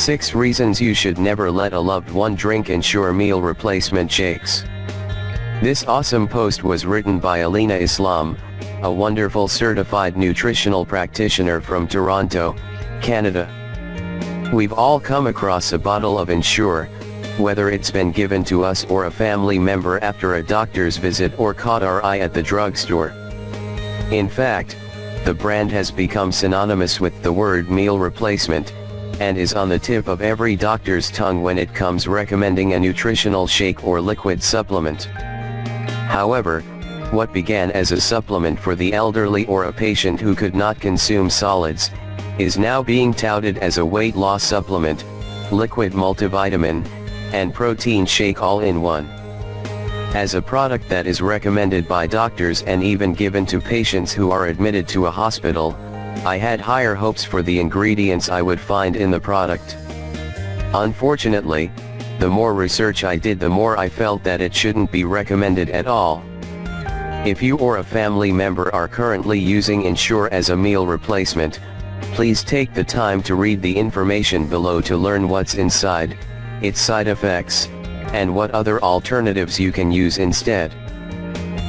6 reasons you should never let a loved one drink Ensure meal replacement shakes. This awesome post was written by Alina Islam, a wonderful certified nutritional practitioner from Toronto, Canada. We've all come across a bottle of Ensure, whether it's been given to us or a family member after a doctor's visit or caught our eye at the drugstore. In fact, the brand has become synonymous with the word meal replacement, and is on the tip of every doctor's tongue when it comes recommending a nutritional shake or liquid supplement. However, what began as a supplement for the elderly or a patient who could not consume solids, is now being touted as a weight loss supplement, liquid multivitamin, and protein shake all in one. As a product that is recommended by doctors and even given to patients who are admitted to a hospital, I had higher hopes for the ingredients I would find in the product. Unfortunately, the more research I did, the more I felt that it shouldn't be recommended at all. If you or a family member are currently using Ensure as a meal replacement, please take the time to read the information below to learn what's inside, its side effects, and what other alternatives you can use instead.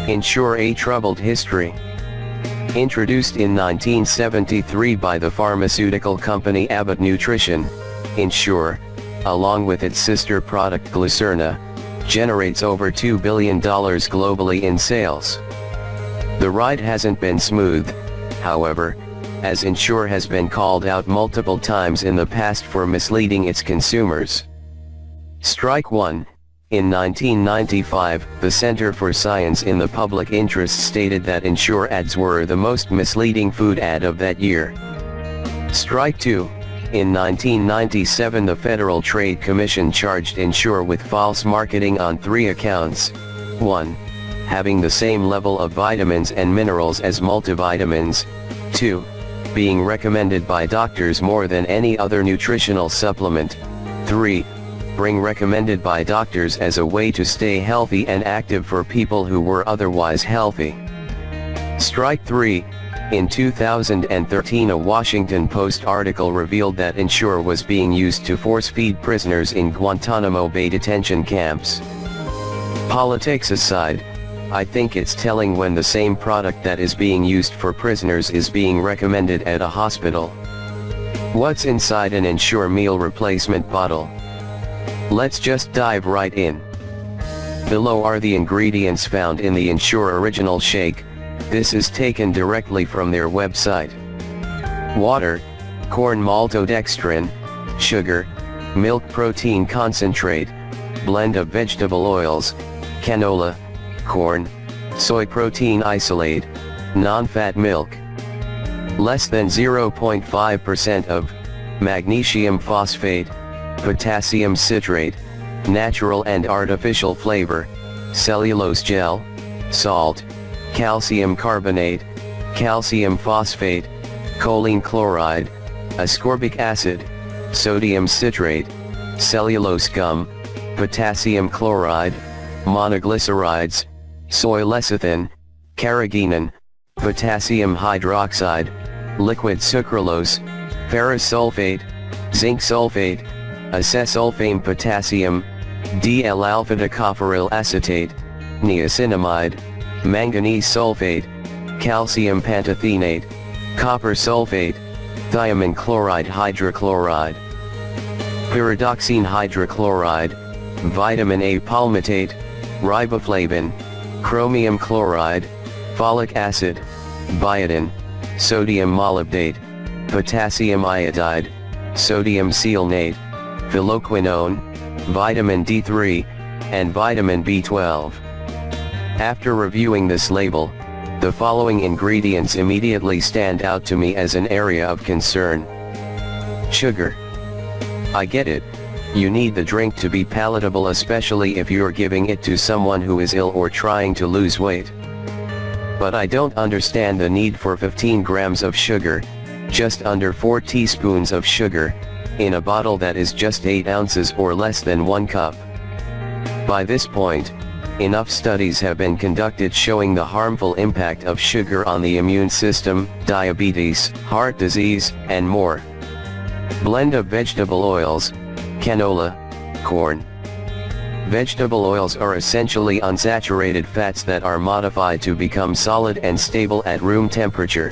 Ensure, a troubled history. Introduced in 1973 by the pharmaceutical company Abbott Nutrition, Ensure, along with its sister product Glucerna, generates over $2 billion globally in sales. The ride hasn't been smooth, however, as Ensure has been called out multiple times in the past for misleading its consumers. Strike 1. In 1995, the Center for Science in the Public Interest stated that Ensure ads were the most misleading food ad of that year. Strike 2. In 1997, the Federal Trade Commission charged Ensure with false marketing on 3 accounts. 1. Having the same level of vitamins and minerals as multivitamins. 2. Being recommended by doctors more than any other nutritional supplement. 3. Being recommended by doctors as a way to stay healthy and active for people who were otherwise healthy. Strike 3. In 2013, a Washington Post article revealed that Ensure was being used to force-feed prisoners in Guantanamo Bay detention camps. Politics aside, I think it's telling when the same product that is being used for prisoners is being recommended at a hospital. What's inside an Ensure meal replacement bottle? Let's just dive right in. Below are the ingredients found in the Ensure Original Shake. This is taken directly from their website. Water, corn maltodextrin, sugar, milk protein concentrate, blend of vegetable oils, canola, corn, soy protein isolate, non-fat milk. Less than 0.5% of magnesium phosphate, potassium citrate, natural and artificial flavor, cellulose gel, salt, calcium carbonate, calcium phosphate, choline chloride, ascorbic acid, sodium citrate, cellulose gum, potassium chloride, monoglycerides, soy lecithin, carrageenan, potassium hydroxide, liquid sucralose, ferrous sulfate, zinc sulfate, acesulfame potassium, D-L-alpha-tocopheryl acetate, niacinamide, manganese sulfate, calcium pantothenate, copper sulfate, thiamine chloride hydrochloride, pyridoxine hydrochloride, vitamin A palmitate, riboflavin, chromium chloride, folic acid, biotin, sodium molybdate, potassium iodide, sodium selenate, phylloquinone, vitamin D3, and vitamin B12. After reviewing this label, the following ingredients immediately stand out to me as an area of concern. Sugar. I get it, you need the drink to be palatable, especially if you're giving it to someone who is ill or trying to lose weight. But I don't understand the need for 15 grams of sugar, just under 4 teaspoons of sugar, in a bottle that is just 8 ounces or less than 1 cup. By this point, enough studies have been conducted showing the harmful impact of sugar on the immune system, diabetes, heart disease, and more. Blend of vegetable oils, canola, corn. Vegetable oils are essentially unsaturated fats that are modified to become solid and stable at room temperature.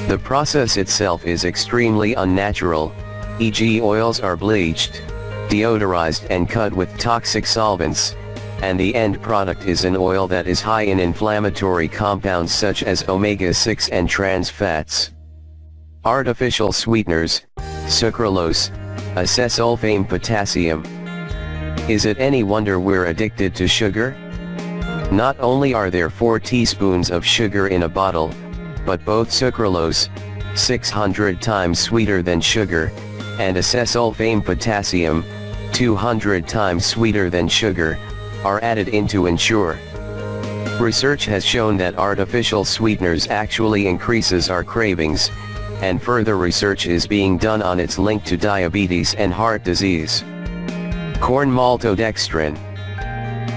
The process itself is extremely unnatural, e.g. oils are bleached, deodorized and cut with toxic solvents, and the end product is an oil that is high in inflammatory compounds such as omega-6 and trans fats. Artificial sweeteners, sucralose, acesulfame potassium. Is it any wonder we're addicted to sugar? Not only are there 4 teaspoons of sugar in a bottle, but both sucralose, 600 times sweeter than sugar, and acesulfame potassium, 200 times sweeter than sugar, are added into Ensure. Research has shown that artificial sweeteners actually increases our cravings, and further research is being done on its link to diabetes and heart disease. Corn maltodextrin.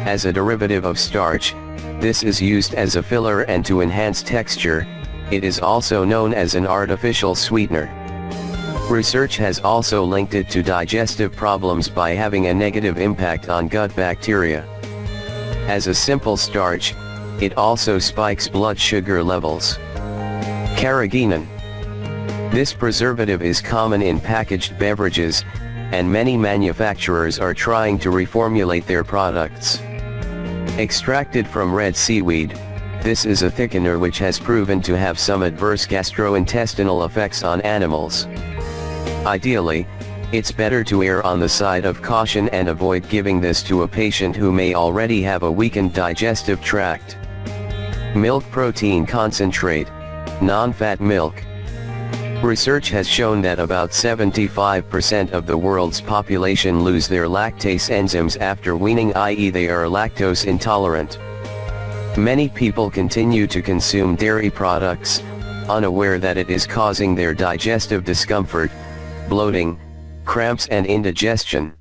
As a derivative of starch, this is used as a filler and to enhance texture. It is also known as an artificial sweetener. Research has also linked it to digestive problems by having a negative impact on gut bacteria. As a simple starch, it also spikes blood sugar levels. Carrageenan. This preservative is common in packaged beverages, and many manufacturers are trying to reformulate their products. Extracted from red seaweed, this is a thickener which has proven to have some adverse gastrointestinal effects on animals. Ideally, it's better to err on the side of caution and avoid giving this to a patient who may already have a weakened digestive tract. Milk protein concentrate, non-fat milk. Research has shown that about 75% of the world's population lose their lactase enzymes after weaning, i.e. they are lactose intolerant. Many people continue to consume dairy products, unaware that it is causing their digestive discomfort, bloating, cramps and indigestion.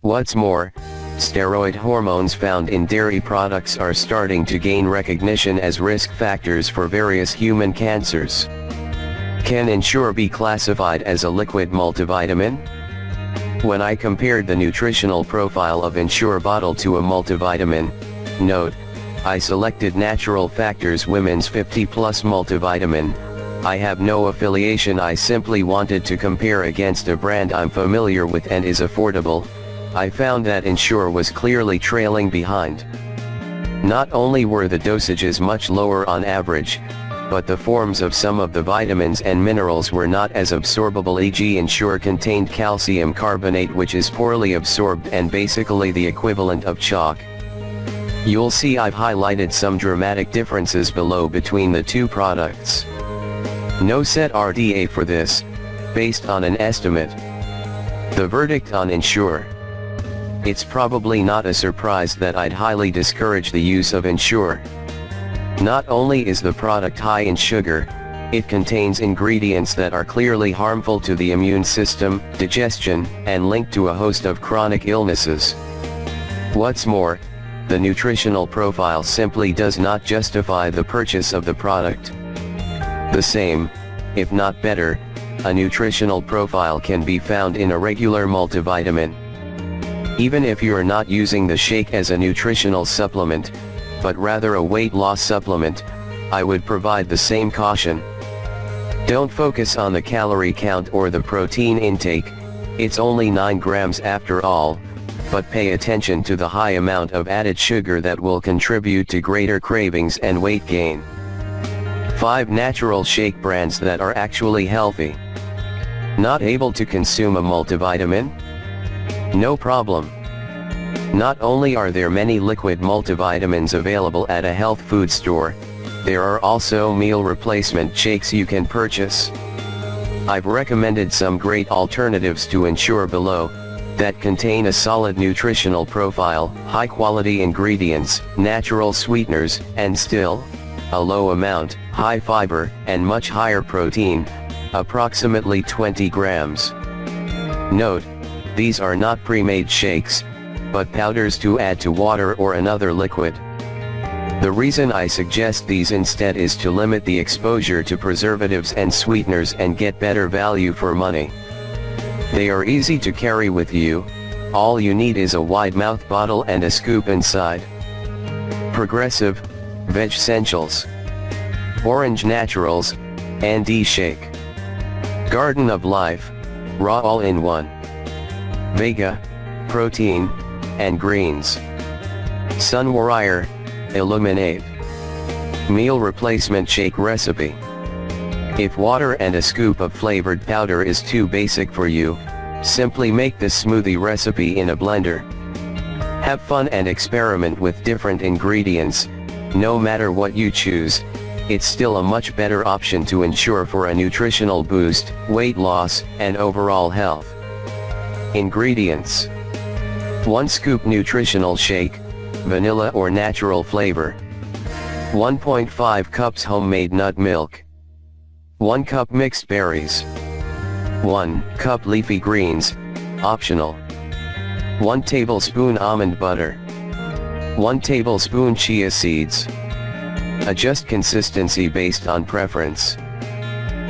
What's more, steroid hormones found in dairy products are starting to gain recognition as risk factors for various human cancers. Can Ensure be classified as a liquid multivitamin? When I compared the nutritional profile of Ensure bottle to a multivitamin, note, I selected Natural Factors Women's 50 Plus Multivitamin. I have no affiliation, I simply wanted to compare against a brand I'm familiar with and is affordable. I found that Ensure was clearly trailing behind. Not only were the dosages much lower on average, but the forms of some of the vitamins and minerals were not as absorbable, e.g. Ensure contained calcium carbonate, which is poorly absorbed and basically the equivalent of chalk. You'll see I've highlighted some dramatic differences below between the two products. No set RDA for this, based on an estimate. The verdict on Ensure. It's probably not a surprise that I'd highly discourage the use of Ensure. Not only is the product high in sugar, it contains ingredients that are clearly harmful to the immune system, digestion, and linked to a host of chronic illnesses. What's more, the nutritional profile simply does not justify the purchase of the product. The same, if not better, a nutritional profile can be found in a regular multivitamin. Even if you're not using the shake as a nutritional supplement, but rather a weight loss supplement, I would provide the same caution. Don't focus on the calorie count or the protein intake, it's only 9 grams after all, but pay attention to the high amount of added sugar that will contribute to greater cravings and weight gain. 5 natural shake brands that are actually healthy. Not able to consume a multivitamin? No problem. Not only are there many liquid multivitamins available at a health food store, there are also meal replacement shakes you can purchase. I've recommended some great alternatives to Ensure below, that contain a solid nutritional profile, high quality ingredients, natural sweeteners, and still, a low amount, high fiber, and much higher protein, approximately 20 grams. Note, these are not pre-made shakes, but powders to add to water or another liquid. The reason I suggest these instead is to limit the exposure to preservatives and sweeteners and get better value for money. They are easy to carry with you, all you need is a wide mouth bottle and a scoop inside. Progressive, Veg Essentials, Orange Naturals, and shake. Garden of Life, Raw All-in-One. Vega, Protein, and Greens. Sun Warrior, Illuminate. Meal Replacement Shake Recipe. If water and a scoop of flavored powder is too basic for you, simply make this smoothie recipe in a blender. Have fun and experiment with different ingredients. No matter what you choose, it's still a much better option to ensure for a nutritional boost, weight loss, and overall health. Ingredients: 1 scoop nutritional shake, vanilla or natural flavor. 1.5 cups homemade nut milk. 1 cup mixed berries. 1 cup leafy greens, optional. 1 tablespoon almond butter. 1 tablespoon chia seeds. Adjust consistency based on preference.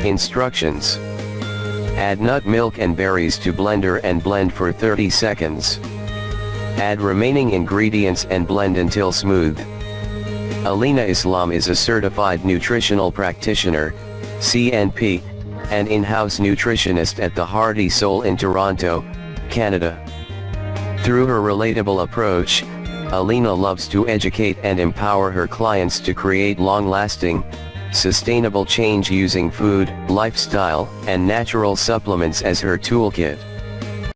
Instructions: add nut milk and berries to blender and blend for 30 seconds. Add remaining ingredients and blend until smooth. Alina Islam is a certified nutritional practitioner, CNP, and in-house nutritionist at the Hearty Soul in Toronto, Canada. Through her relatable approach, Alina loves to educate and empower her clients to create long-lasting, sustainable change using food, lifestyle, and natural supplements as her toolkit.